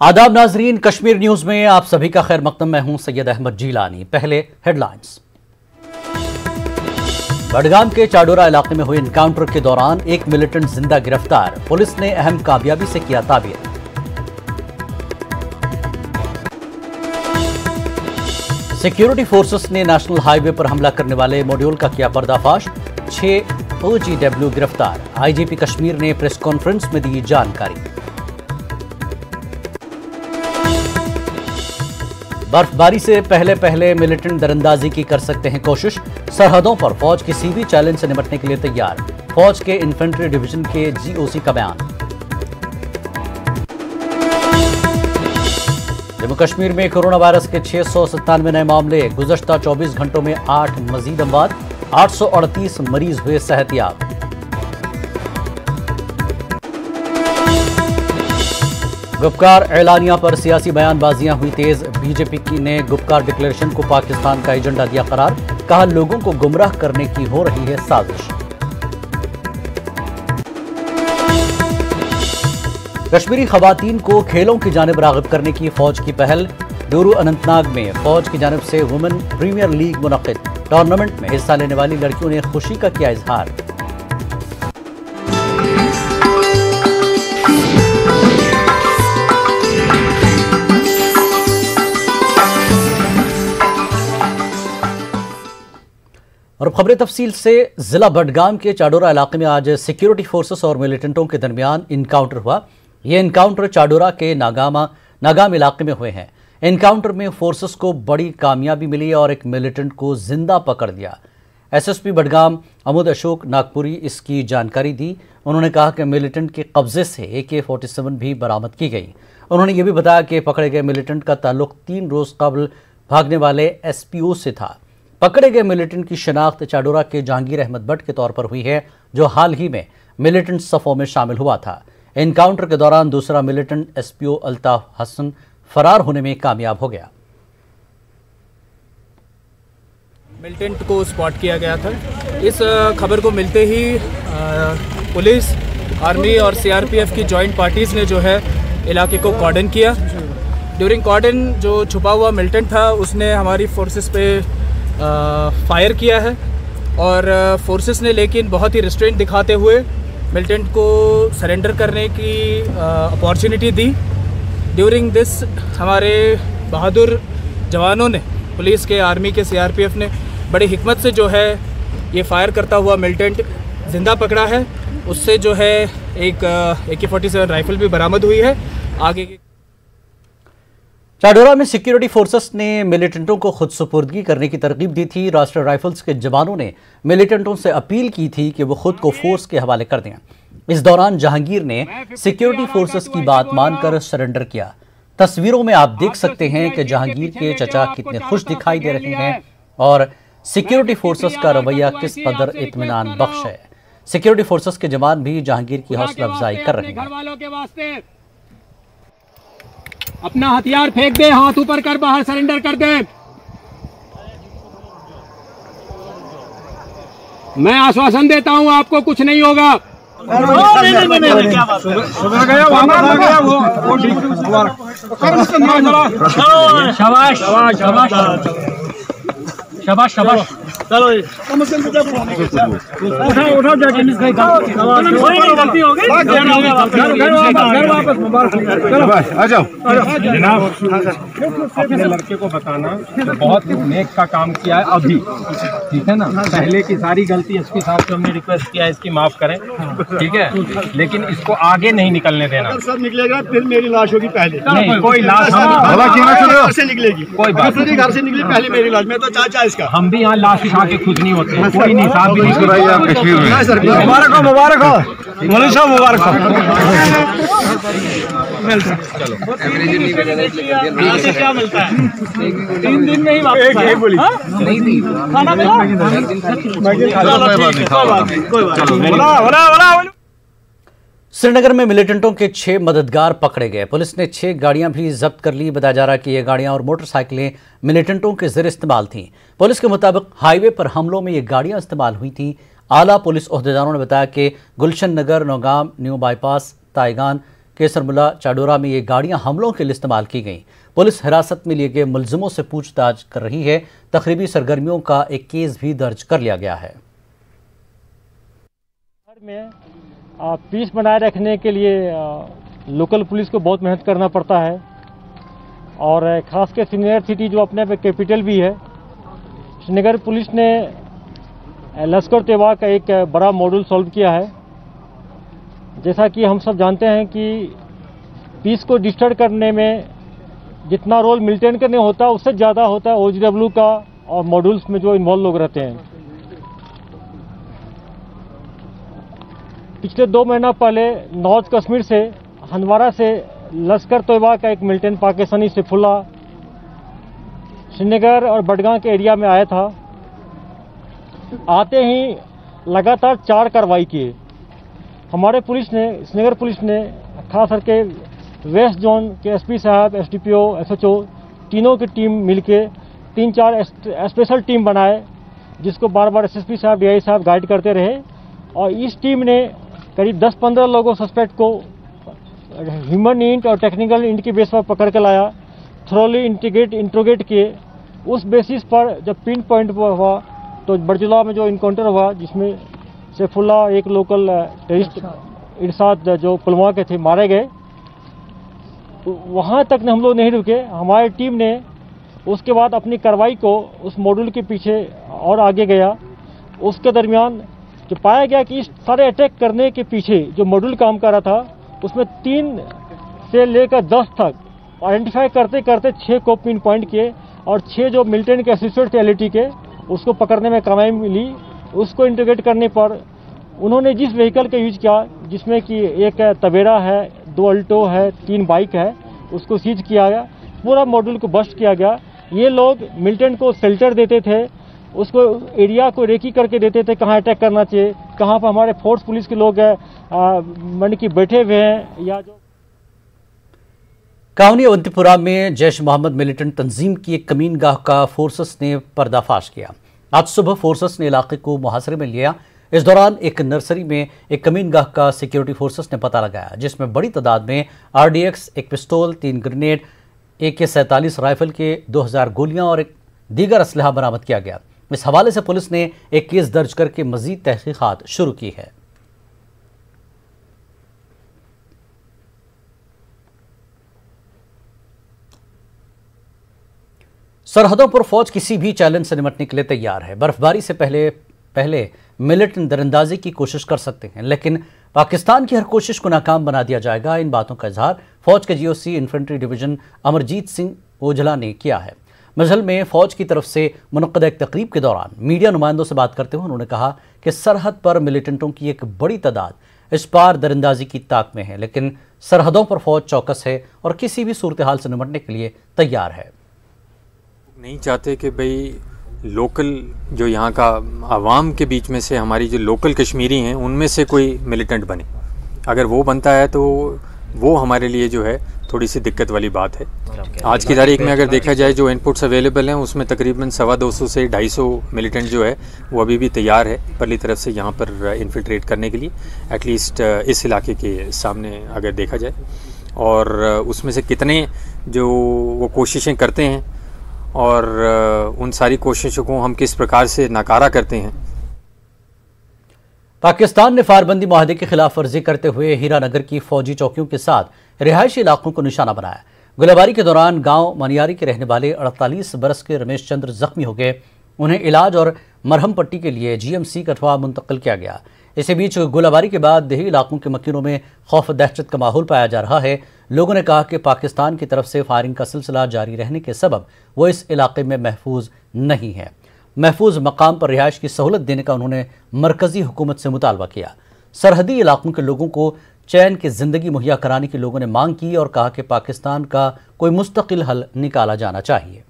आदाब नाजरीन, कश्मीर न्यूज में आप सभी का खैर मकदम। मैं हूं सैयद अहमद जीलानी। पहले हेडलाइंस। बडगाम के चाडोरा इलाके में हुए एनकाउंटर के दौरान एक मिलिटेंट जिंदा गिरफ्तार, पुलिस ने अहम कामयाबी से किया ताबीर। सिक्योरिटी फोर्सेस ने नेशनल हाईवे पर हमला करने वाले मॉड्यूल का किया पर्दाफाश, 6 OGW गिरफ्तार। आईजीपी कश्मीर ने प्रेस कॉन्फ्रेंस में दी जानकारी। बर्फबारी से पहले मिलिटेंट दरअंदाजी की कर सकते हैं कोशिश, सरहदों पर फौज किसी भी चैलेंज से निपटने के लिए तैयार। फौज के इन्फेंट्री डिवीजन के GOC का बयान। जम्मू कश्मीर में कोरोना वायरस के 697 नए मामले, गुज़श्ता 24 घंटों में 8 मजीद अमवात, 838 मरीज हुए सेहतियाब। गुपकार एलानिया पर सियासी बयानबाजियां हुई तेज, बीजेपी ने गुपकार डिक्लेरेशन को पाकिस्तान का एजेंडा दिया करार, कहा लोगों को गुमराह करने की हो रही है साजिश। कश्मीरी खवातीन को खेलों की जानिब राग़िब करने की फौज की पहल, डोरू अनंतनाग में फौज की जानिब से वुमेन प्रीमियर लीग मुनक़िद, टूर्नामेंट में हिस्सा लेने वाली लड़कियों ने खुशी का किया इजहार। और खबरें तफसील से। जिला बडगाम के चाडोरा इलाके में आज सिक्योरिटी फोर्सेस और मिलिटेंटों के दरमियान इनकाउंटर हुआ। यह इनकाउंटर चाडोरा के नागाम इलाके में हुए हैं। इनकाउंटर में फोर्सेस को बड़ी कामयाबी मिली और एक मिलिटेंट को जिंदा पकड़ लिया। SSP बडगाम अमुद अशोक नागपुरी इसकी जानकारी दी। उन्होंने कहा कि मिलिटेंट के कब्जे से AK-47 भी बरामद की गई। उन्होंने ये भी बताया कि पकड़े गए मिलिटेंट का ताल्लुक 3 रोज कबल भागने वाले SPO से था। पकड़े गए मिलिटेंट की शनाख्त चाडोरा के जहांगीर अहमद भट्ट के तौर पर हुई है, जो हाल ही में मिलिटेंट सफ़ों में शामिल हुआ था। एनकाउंटर के दौरान दूसरा मिलिटेंट SPO अल्ताफ हसन फरार होने में कामयाब हो गया। मिलिटेंट को स्पॉट किया गया था। इस खबर को मिलते ही पुलिस, आर्मी और CRPF की जॉइंट पार्टीज़ ने जो है इलाके को कॉर्डन किया। ड्यूरिंग कॉर्डन जो छुपा हुआ मिलिटेंट था उसने हमारी फोर्सेस पे फायर किया है और फोर्सेस ने लेकिन बहुत ही रिस्ट्रेंट दिखाते हुए मिलिटेंट को सरेंडर करने की अपॉर्चुनिटी दी। ड्यूरिंग दिस हमारे बहादुर जवानों ने, पुलिस के, आर्मी के, CRPF ने बड़ी हिकमत से जो है ये फायर करता हुआ मिलिटेंट जिंदा पकड़ा है। उससे जो है एक AK-47 राइफल भी बरामद हुई है। आगे की चाडोरा में सिक्योरिटी फोर्सेस ने मिलिटेंटों को खुद सुपुर्दगी करने की तरगीब दी थी। राष्ट्रीय राइफल्स के जवानों ने मिलिटेंटों से अपील की थी कि वो खुद को फोर्स के हवाले कर दें। इस दौरान जहांगीर ने सिक्योरिटी फोर्सेस की बात मानकर सरेंडर किया। तस्वीरों में आप देख सकते हैं कि जहांगीर के चचा कितने खुश दिखाई दे रहे हैं और सिक्योरिटी फोर्सेस का रवैया किस कदर इत्मीनान बख्श है। सिक्योरिटी फोर्सेस के जवान भी जहांगीर की हौसला अफजाई कर रहे हैं। अपना हथियार फेंक दे, हाथ ऊपर कर, बाहर सरेंडर कर दे। मैं आश्वासन देता हूं आपको कुछ नहीं होगा। शाबाश शाबाश शाबाश। चलो उठाओ आ जाओ जनाब। अपने लड़के को बताना बहुत नेक का काम किया है अभी, ठीक है ना। पहले की सारी गलती SP साहब से हमने रिक्वेस्ट किया है इसकी माफ करें, ठीक है, लेकिन इसको आगे नहीं निकलने देना। सब निकलेगा फिर मेरी लाश होगी पहले। नहीं, कोई लाश से निकलेगी, कोई बात नहीं। घर से निकली पहले मेरी लाश। मैं तो चाचा इसका। हम भी यहाँ लाश उठा के खुद नहीं होते, कोई नहीं साहब भी नहीं। मुबारक हो, मुबारक हो, मौलवी साहब मुबारक हो। क्या मिलता है? 3 दिन में ही वापस बोली नहीं दी खाना मिला। श्रीनगर में मिलिटेंटों के 6 मददगार पकड़े गए। पुलिस ने 6 गाड़ियां भी जब्त कर ली। बताया जा रहा है कि ये गाड़ियां और मोटरसाइकिलें मिलिटेंटों के ज़रिए इस्तेमाल थीं। पुलिस के मुताबिक हाईवे पर हमलों में ये गाड़ियां इस्तेमाल हुई थीं। आला पुलिस ओहदेदारों ने बताया कि गुलशन नगर, नौगाम, न्यू बाईपास, ताइगान, केसरमुल्ला चाडोरा में ये गाड़ियां हमलों के लिए इस्तेमाल की गईं। पुलिस हिरासत में लिए गए मुलजिमों से पूछताछ कर रही है। तकरीबी सरगर्मियों का एक केस भी दर्ज कर लिया गया है। में पीस बनाए रखने के लिए लोकल पुलिस को बहुत मेहनत करना पड़ता है और खासकर श्रीनगर सिटी जो अपने पे कैपिटल भी है, श्रीनगर पुलिस ने लश्कर तैयबा का एक बड़ा मॉड्यूल सॉल्व किया है। जैसा कि हम सब जानते हैं कि पीस को डिस्टर्ब करने में जितना रोल मिलिटेंट करने होता है उससे ज़्यादा होता है OGW का और मॉड्यूल्स में जो इन्वॉल्व लोग रहते हैं। पिछले 2 महीना पहले नॉर्थ कश्मीर से हंदवारा से लश्कर तैयबा का एक मिलिटेंट पाकिस्तानी सैफुल्ला श्रीनगर और बडगाम के एरिया में आया था। आते ही लगातार 4 कार्रवाई किए। हमारे पुलिस ने, श्रीनगर पुलिस ने खास करके वेस्ट जोन के SP साहब, SDPO, SHO तीनों की टीम मिलके 3-4 स्पेशल टीम बनाए, जिसको बार बार SSP साहब, DI साहब गाइड करते रहे। और इस टीम ने करीब 10-15 लोगों सस्पेक्ट को ह्यूमन इंट और टेक्निकल इंट की बेस पर पकड़ के लाया, थ्रोली इंट्रोगेट किए। उस बेसिस पर जब पिन पॉइंट हुआ तो बरजुला में जो इनकाउंटर हुआ, जिसमें सैफुल्ला एक लोकल टेररिस्ट इरशाद जो पुलवामा के थे मारे गए, वहाँ तक हम लोग नहीं रुके। हमारी टीम ने उसके बाद अपनी कार्रवाई को उस मॉड्यूल के पीछे और आगे गया। उसके दरमियान जो पाया गया कि इस सारे अटैक करने के पीछे जो मॉड्यूल काम कर रहा था, उसमें 3 से लेकर 10 तक आइडेंटिफाई करते करते 6 को पिन पॉइंट किए और 6 जो मिलिटेंट के एसोसिएट थे LAT के, उसको पकड़ने में कामयाबी मिली। उसको इंटीग्रेट करने पर उन्होंने जिस व्हीकल का यूज किया, जिसमें कि एक तवेरा है, 2 अल्टो है, 3 बाइक है, उसको सीज किया गया। पूरा मॉड्यूल को बस्ट किया गया। ये लोग मिलिटेंट को शेल्टर देते थे, उसको एरिया को रेकी करके देते थे कहाँ अटैक करना चाहिए, कहाँ पर हमारे फोर्स पुलिस के लोग मन की बैठे हुए हैं। या जो काउनी अवंतीपुरा में जैश मोहम्मद मिलिटेंट तंजीम की एक कमीनगाह का फोर्सेस ने पर्दाफाश किया। आज सुबह फोर्सेस ने इलाके को मुहासरे में लिया। इस दौरान एक नर्सरी में एक कमीनगाह का सिक्योरिटी फोर्सेस ने पता लगाया, जिसमें बड़ी तादाद में RDX, एक पिस्तौल, 3 ग्रेनेड, AK-47 राइफल के 2000 गोलियां और एक दीगर असलहा बरामद किया गया। इस हवाले से पुलिस ने एक केस दर्ज करके मजीद तहकीकात शुरू की है। सरहदों पर फौज किसी भी चैलेंज से निपटने के लिए तैयार है। बर्फबारी से पहले मिलिटेंट दरअंदाजी की कोशिश कर सकते हैं, लेकिन पाकिस्तान की हर कोशिश को नाकाम बना दिया जाएगा। इन बातों का इजहार फौज के GOC infantry division Amarjit Singh Ojhla ने किया है। मजहल में फौज की तरफ से मुनक्कदा एक तकरीब के दौरान मीडिया नुमाइंदों से बात करते हुए उन्होंने कहा कि सरहद पर मिलिटेंटों की एक बड़ी तादाद इस पार दरअंदाजी की ताक में है, लेकिन सरहदों पर फौज चौकस है और किसी भी सूरत हाल से निपटने के लिए तैयार है। नहीं चाहते कि भाई लोकल जो यहाँ का आवाम के बीच में से हमारी जो लोकल कश्मीरी हैं उनमें से कोई मिलिटेंट बने। अगर वो बनता है तो वो हमारे लिए जो है थोड़ी सी दिक्कत वाली बात है। आज की तारीख में अगर देखा जाए जो इनपुट्स अवेलेबल हैं उसमें तकरीबन 250 से 250 मिलिटेंट जो है वो अभी भी तैयार है परली तरफ से यहाँ पर इन्फिल्ट्रेट करने के लिए, एटलीस्ट इस इलाके के सामने अगर देखा जाए। और उसमें से कितने जो वो कोशिशें करते हैं और उन सारी कोशिशों को हम किस प्रकार से नाकारा करते हैं। पाकिस्तान ने फायरबंदी मुआहदे की खिलाफ वर्जी करते हुए हीरानगर की फौजी चौकियों के साथ रिहायशी इलाकों को निशाना बनाया। गोलीबारी के दौरान गांव मनियारी के रहने वाले 48 बरस के रमेश चंद्र जख्मी हो गए। उन्हें इलाज और मरहम पट्टी के लिए GMC कठवा मुंतकिल किया गया। इसी बीच गोलीबारी के बाद देही इलाकों के मकीनों में खौफ दहशत का माहौल पाया जा रहा है। लोगों ने कहा कि पाकिस्तान की तरफ से फायरिंग का सिलसिला जारी रहने के सबब वो इस इलाके में महफूज नहीं है। महफूज मकाम पर रिहाइश की सहूलत देने का उन्होंने मरकजी हुकूमत से मुतालबा किया। सरहदी इलाकों के लोगों को चैन की जिंदगी मुहैया कराने की लोगों ने मांग की और कहा कि पाकिस्तान का कोई मुस्तकिल हल निकाला जाना चाहिए।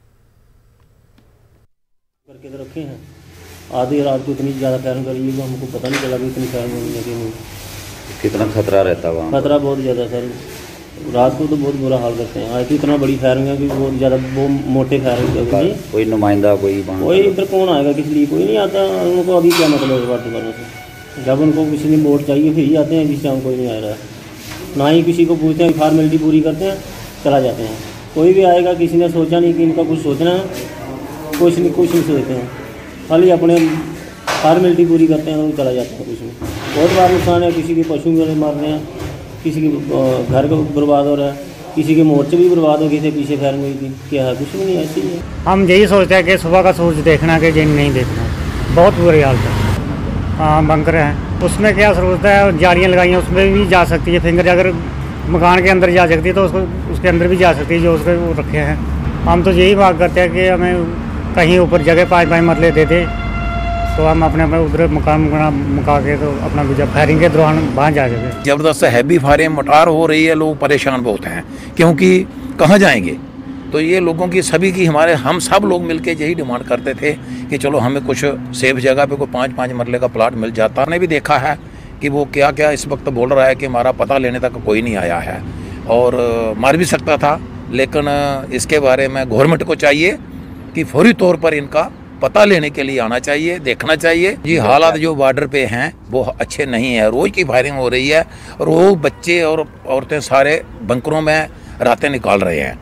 करके रखे हैं, आधी रात को इतनी ज़्यादा फायरिंग करी है, हमको पता नहीं चला कि इतनी फायरिंग होने लगी। कितना खतरा रहता है वहाँ? खतरा बहुत ज़्यादा सर, रात को तो बहुत बुरा हाल करते हैं। आज तो इतना बड़ी फायरिंग है कि बहुत ज़्यादा वो मोटे फायरिंग। कोई नुमाइंदा कोई इधर कौन आएगा, किस लिए कोई नहीं आता। उनको अभी क्या मतलब है बात करने से, जब उनको किसी ने वोट चाहिए फिर ही आते हैं, जिससे हम कोई नहीं आ रहा है। ना ही किसी को पूछते हैं, फॉर्मेलिटी पूरी करते हैं, चला जाते हैं। कोई भी आएगा, किसी ने सोचा नहीं कि इनका कुछ सोचना है, कुछ नहीं सोचते हैं, खाली अपने फॉर्मेलिटी पूरी करते हैं और चला जाते हैं। कुछ नहीं, बहुत बार नुकसान है, किसी के पशु मार रहे हैं, किसी के घर को बर्बाद हो रहा है, किसी के मोर्चे भी बर्बाद हो गए थे, पीछे फायरिंग हुई थी। क्या है, कुछ भी नहीं, ऐसे ही है। हम यही सोचते हैं कि सुबह का सूरज देखना कि दिन नहीं देखना, बहुत बुरी हालत है। हाँ, बंकर हैं, उसमें क्या जरूरत है, जालियाँ लगाई हैं, उसमें भी जा सकती है फिंगर, अगर मकान के अंदर जा सकती है तो उसके अंदर भी जा सकती है, जो उसके वो रखे हैं। हम तो यही बात करते हैं कि हमें कहीं ऊपर जगह 5-5 मरले दे दे तो हम अपने उधर मकान मुका के तो अपना गुजर फायरिंग के दौरान वहाँ जा सके। ज़बरदस्त हैवी फायरिंग मोटार हो रही है, लोग परेशान बहुत हैं, क्योंकि कहाँ जाएंगे। तो ये लोगों की सभी की हम सब लोग मिलके यही डिमांड करते थे कि चलो हमें कुछ सेफ जगह पे कोई 5-5 मरले का प्लाट मिल जाता। हमने भी देखा है कि वो क्या क्या इस वक्त बोल रहा है कि हमारा पता लेने तक कोई नहीं आया है, और मार भी सकता था। लेकिन इसके बारे में गवर्नमेंट को चाहिए कि फौरी तौर पर इनका पता लेने के लिए आना चाहिए, देखना चाहिए। जी, हालात जो बॉर्डर पे हैं वो अच्छे नहीं है, रोज़ की फायरिंग हो रही है, रोज़ बच्चे और औरतें सारे बंकरों में रातें निकाल रहे हैं।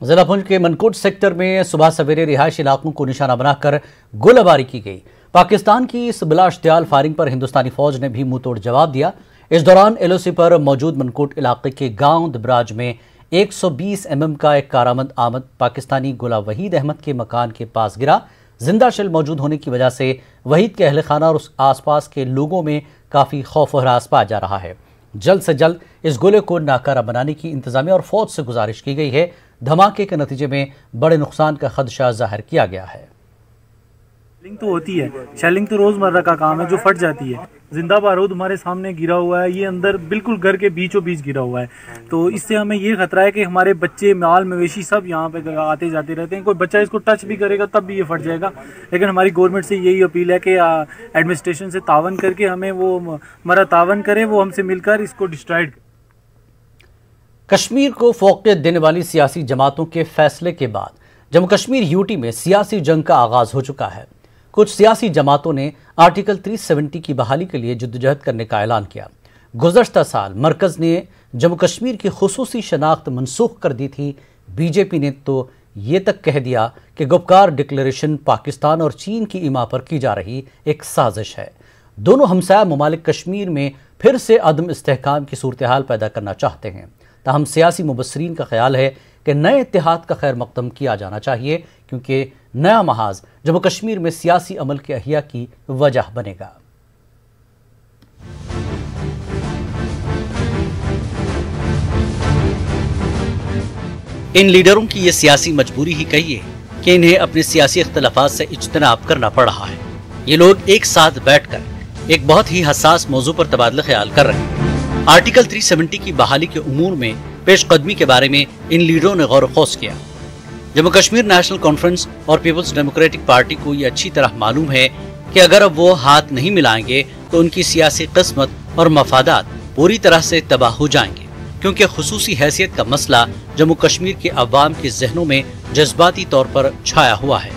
जिला पुंछ के मनकोट सेक्टर में सुबह सवेरे रिहायशी इलाकों को निशाना बनाकर गोलाबारी की गई। पाकिस्तान की इस बिलाश्तियाल फायरिंग पर हिंदुस्तानी फौज ने भी मुंहतोड़ जवाब दिया। इस दौरान एलओसी पर मौजूद मनकोट इलाके के गांव दबराज में 120 mm का एक कारआमद पाकिस्तानी गोला वहीद अहमद के मकान के पास गिरा। जिंदा शेल मौजूद होने की वजह से वहीद के अहले खाना और उस आसपास के लोगों में काफ़ी खौफ और हरास पाया जा रहा है। जल्द से जल्द इस गोले को नाकारा बनाने की इंतजामिया और फौज से गुजारिश की गई है। धमाके के नतीजे में बड़े नुकसान का खदशा जाहिर किया गया है। शेलिंग तो होती है, शेलिंग तो रोजमर्रा का काम है जो फट जाती है। जिंदा बारूद हमारे सामने गिरा हुआ है, ये अंदर बिल्कुल घर के बीचों बीच गिरा हुआ है, तो इससे हमें ये खतरा है कि हमारे बच्चे, माल मवेशी सब यहाँ पे आते जाते रहते हैं। कोई बच्चा इसको टच भी करेगा तब भी ये फट जाएगा। लेकिन हमारी गवर्नमेंट से यही अपील है कि एडमिनिस्ट्रेशन से तावन करके हमें वो हमारा तावन करें, वो हमसे मिलकर इसको डिस्ट्रॉय। कश्मीर को फौकियत देने वाली सियासी जमातों के फैसले के बाद जम्मू कश्मीर यूटी में सियासी जंग का आगाज हो चुका है। कुछ सियासी जमातों ने आर्टिकल 370 की बहाली के लिए जद्दोजहद करने का ऐलान किया। गुज़श्ता साल मरकज़ ने जम्मू कश्मीर की खुसूसी शनाख्त मनसूख कर दी थी। बीजेपी ने तो ये तक कह दिया कि गुपकार डिक्लेरेशन पाकिस्तान और चीन की इमा पर की जा रही एक साजिश है। दोनों हमसाया ममालिक कश्मीर में फिर से अदम इस्तेहकाम की सूरत हाल पैदा करना चाहते हैं। ताहम सियासी मुबस्सरीन का ख्याल है कि नए इत्तेहाद का खैर मकदम किया जाना चाहिए, क्योंकि नया महाज जम्मू कश्मीर में सियासी अमल के अहिया की वजह बनेगा। इन लीडरों की यह सियासी मजबूरी ही कहिए कि इन्हें अपने सियासी इख्तलाफात से इज्तनाब करना पड़ रहा है। ये लोग एक साथ बैठकर एक बहुत ही हसास मौजू पर तबादला ख्याल कर रहे हैं। आर्टिकल 370 की बहाली के उमूर में पेशकदमी के बारे में इन लीडरों ने गौर ख़ौस किया। जम्मू कश्मीर नेशनल कॉन्फ्रेंस और पीपल्स डेमोक्रेटिक पार्टी को ये अच्छी तरह मालूम है कि अगर अब वो हाथ नहीं मिलाएंगे तो उनकी सियासी किस्मत और मफादात पूरी तरह से तबाह हो जाएंगे, क्योंकि खुसूसी हैसियत का मसला जम्मू कश्मीर के अवाम के जहनों में जज्बाती तौर पर छाया हुआ है।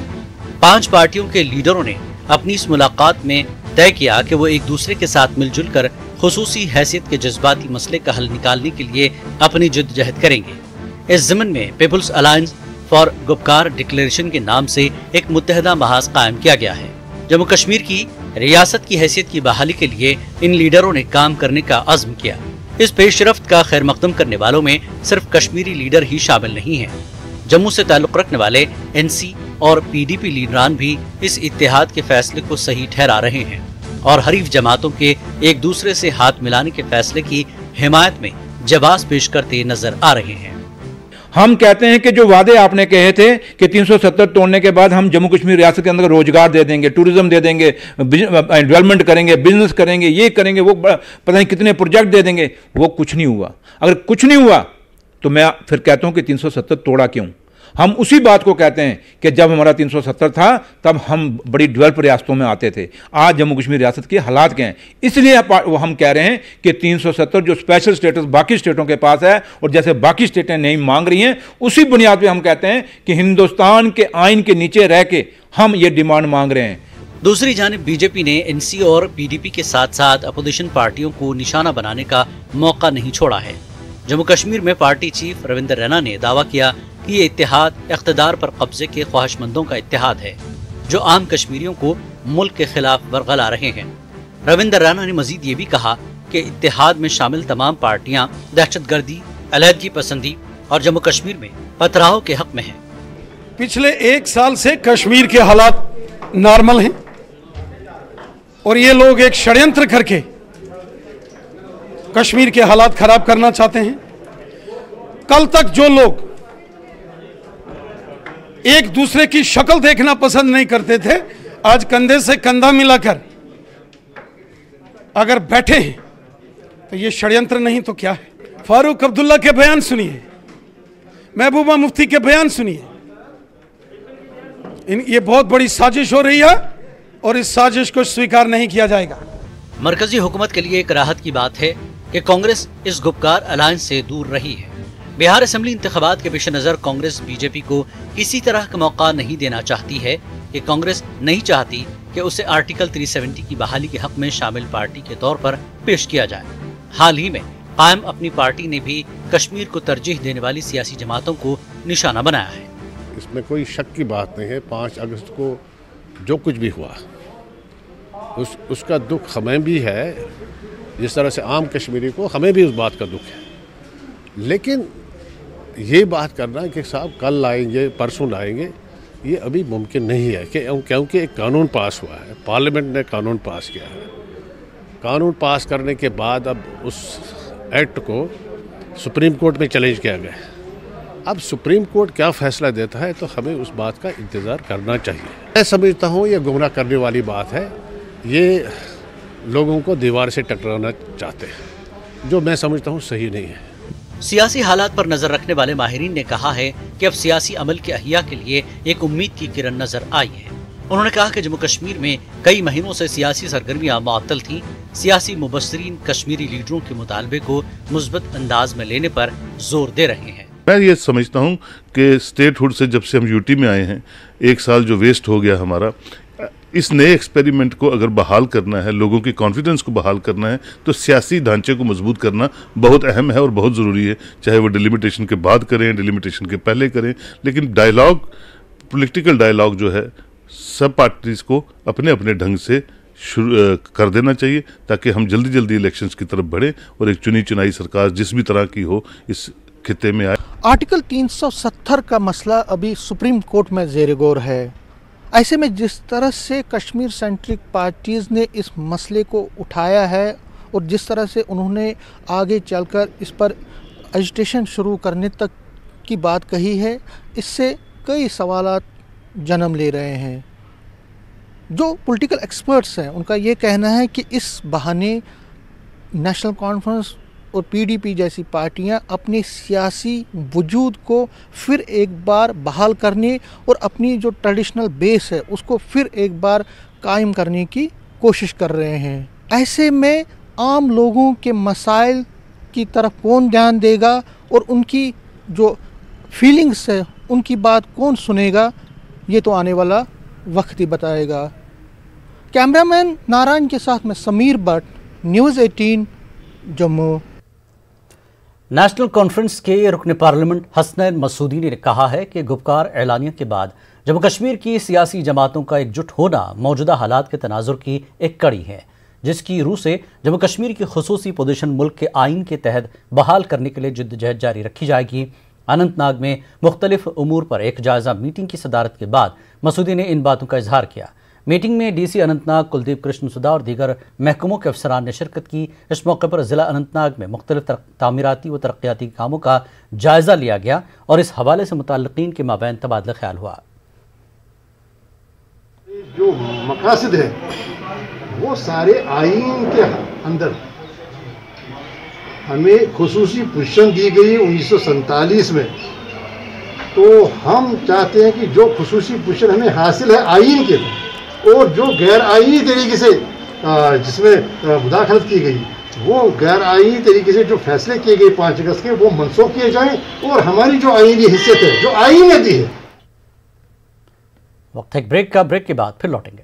5 पार्टियों के लीडरों ने अपनी इस मुलाकात में तय किया कि वो एक दूसरे के साथ मिलजुल कर खुसूसी हैसियत के जज्बाती मसले का हल निकालने के लिए अपनी जद्दोजहद करेंगे। इस ज़मन में People's Alliance for Gupkar Declaration के नाम से एक मुत्तहदा महाज कायम किया गया है। जम्मू कश्मीर की रियासत की हैसियत की बहाली के लिए इन लीडरों ने काम करने का अज़्म किया। इस पेशरफ्त का खैर मकदम करने वालों में सिर्फ कश्मीरी लीडर ही शामिल नहीं है। जम्मू से ताल्लुक़ रखने वाले एनसी और पीडीपी लीडरान भी इस इत्तेहाद के फैसले को सही ठहरा रहे हैं और हरीफ जमातों के एक दूसरे से हाथ मिलाने के फैसले की हिमायत में जवाब पेश करते नजर आ रहे हैं। हम कहते हैं कि जो वादे आपने कहे थे कि 370 तोड़ने के बाद हम जम्मू कश्मीर रियासत के अंदर रोजगार दे देंगे, टूरिज्म दे देंगे, डेवलपमेंट करेंगे, बिजनेस करेंगे, ये करेंगे, वो पता नहीं कितने प्रोजेक्ट दे देंगे, वो कुछ नहीं हुआ। अगर कुछ नहीं हुआ तो मैं फिर कहता हूं कि 370 तोड़ा क्यों। हम उसी बात को कहते हैं कि जब हमारा 370 था तब हम बड़ी डेवलप रियासतों में आते थे। आज जम्मू कश्मीर रियासत के हालात क्या हैं, इसलिए वो हम कह रहे हैं कि 370 जो स्पेशल स्टेटस बाकी स्टेटों के पास है और जैसे बाकी स्टेटें नहीं मांग रही हैं, उसी बुनियाद पे हम कहते हैं कि हिंदुस्तान के आइन के नीचे रह के हम ये डिमांड मांग रहे हैं। दूसरी जानिब बीजेपी ने एनसी और पीडीपी के साथ साथ अपोजिशन पार्टियों को निशाना बनाने का मौका नहीं छोड़ा है। जम्मू कश्मीर में पार्टी चीफ रविंद्र रैना ने दावा किया कि ये इत्तेहाद इख्तिदार पर कब्जे के ख्वाहिशमंदों का इत्तेहाद है जो आम कश्मीरियों को मुल्क के खिलाफ वरगला रहे हैं। रविंद्र रैना ने मजीद ये भी कहा कि इत्तेहाद में शामिल तमाम पार्टियां दहशतगर्दी, अलहदगी पसंदी और जम्मू कश्मीर में पथराव के हक में हैं। पिछले 1 साल से कश्मीर के हालात नॉर्मल हैं और ये लोग एक षड्यंत्र करके कश्मीर के हालात खराब करना चाहते हैं। कल तक जो लोग एक दूसरे की शक्ल देखना पसंद नहीं करते थे, आज कंधे से कंधा मिलाकर अगर बैठे हैं तो ये षड्यंत्र नहीं तो क्या है। फारूक अब्दुल्ला के बयान सुनिए, महबूबा मुफ्ती के बयान सुनिए। ये बहुत बड़ी साजिश हो रही है और इस साजिश को स्वीकार नहीं किया जाएगा। मरकजी हुकूमत के लिए एक राहत की बात है कि कांग्रेस इस गुपकार अलायंस से दूर रही है। बिहार असेंबली इंतखाबात के पेश नज़र कांग्रेस बीजेपी को किसी तरह का मौका नहीं देना चाहती है कि कांग्रेस नहीं चाहती कि उसे आर्टिकल 370 की बहाली के हक में शामिल पार्टी के तौर पर पेश किया जाए। हाल ही में कायम अपनी पार्टी ने भी कश्मीर को तरजीह देने वाली सियासी जमातों को निशाना बनाया है। इसमें कोई शक की बात नहीं है। 5 अगस्त को जो कुछ भी हुआ उसका दुख हमें भी है, जिस तरह से आम कश्मीरी को हमें भी उस बात का दुख है। लेकिन ये बात करना कि साहब कल लाएंगे परसों लाएंगे, ये अभी मुमकिन नहीं है कि क्योंकि एक कानून पास हुआ है, पार्लियामेंट ने कानून पास किया है। कानून पास करने के बाद अब उस एक्ट को सुप्रीम कोर्ट में चैलेंज किया गया। अब सुप्रीम कोर्ट क्या फैसला देता है तो हमें उस बात का इंतज़ार करना चाहिए। मैं समझता हूँ ये गुमराह करने वाली बात है, ये लोगों को दीवार से टकराना चाहते हैं, जो मैं समझता हूँ सही नहीं है। सियासी हालात पर नजर रखने वाले माहिरीन ने कहा है कि अब सियासी अमल के अहिया के लिए एक उम्मीद की किरण नजर आई है। उन्होंने कहा कि जम्मू कश्मीर में कई महीनों से सियासी सरगर्मियां मुअत्तल थी। सियासी मुबस्सिरीन कश्मीरी लीडरों के मुतालबे को मुस्बत अंदाज में लेने पर जोर दे रहे हैं। मैं ये समझता हूँ कि स्टेटहुड से जब से हम यूटी में आए हैं, 1 साल जो वेस्ट हो गया हमारा, इस नए एक्सपेरिमेंट को अगर बहाल करना है, लोगों की कॉन्फिडेंस को बहाल करना है, तो सियासी ढांचे को मजबूत करना बहुत अहम है और बहुत ज़रूरी है। चाहे वो डिलिमिटेशन के बाद करें, डिलिमिटेशन के पहले करें, लेकिन डायलॉग, पॉलिटिकल डायलॉग जो है सब पार्टीज को अपने अपने ढंग से शुरू कर देना चाहिए, ताकि हम जल्दी जल्दी इलेक्शंस की तरफ बढ़ें और एक चुनी चुनाई सरकार जिस भी तरह की हो इस खित्ते में आए। आर्टिकल 370 का मसला अभी सुप्रीम कोर्ट में ज़ेर गौर है। ऐसे में जिस तरह से कश्मीर सेंट्रिक पार्टीज़ ने इस मसले को उठाया है और जिस तरह से उन्होंने आगे चलकर इस पर एजिटेशन शुरू करने तक की बात कही है, इससे कई सवालात जन्म ले रहे हैं। जो पॉलिटिकल एक्सपर्ट्स हैं उनका ये कहना है कि इस बहाने नेशनल कॉन्फ्रेंस और पीडीपी जैसी पार्टियां अपनी सियासी वजूद को फिर एक बार बहाल करने और अपनी जो ट्रेडिशनल बेस है उसको फिर एक बार कायम करने की कोशिश कर रहे हैं। ऐसे में आम लोगों के मसाइल की तरफ कौन ध्यान देगा और उनकी जो फीलिंग्स है उनकी बात कौन सुनेगा, ये तो आने वाला वक्त ही बताएगा। कैमरामैन नारायण के साथ में Sameer Bhatt, news 18 Jammu. National conference के रुकन पार्लियामेंट हसनैन मसूदी ने कहा है कि गुपकार एलानिया के बाद जम्मू कश्मीर की सियासी जमातों का एकजुट होना मौजूदा हालात के तनाजुर की एक कड़ी है, जिसकी रूह से जम्मू कश्मीर की खुसूसी पोजीशन मुल्क के आइन के तहत बहाल करने के लिए जिद्दोजहद जारी रखी जाएगी। अनंतनाग में मुख्तलिफ उमूर पर एक जायजा मीटिंग की सदारत के बाद मसूदी ने इन बातों का इजहार किया। मीटिंग में डीसी अनंतनाग कुलदीप कृष्ण सुधा और दीगर महकमों के अफसरान ने शिरकत की। इस मौके पर जिला अनंतनाग में मुख्तलिफ तामीराती व तरक्याती कामों का जायजा लिया गया और इस हवाले से मुताल्लिकीन के माबैन तबादला ख्याल हुआ। जो मकासद है वो सारे आइन के अंदर हमें खुसूसी पोजीशन दी गई 1947 में, तो हम चाहते हैं कि जो खुसूसी पोजीशन हमें हासिल है आइन के और जो गैर आइनी तरीके से जिसमें मुदाखलत की गई, वो गैर आइनी तरीके से जो फैसले किए गए 5 अगस्त के, वो मनसूख किए जाएं और हमारी जो आइनी हैसियत है जो आइन ने दी है। वक्त एक ब्रेक का, ब्रेक के बाद फिर लौटेंगे।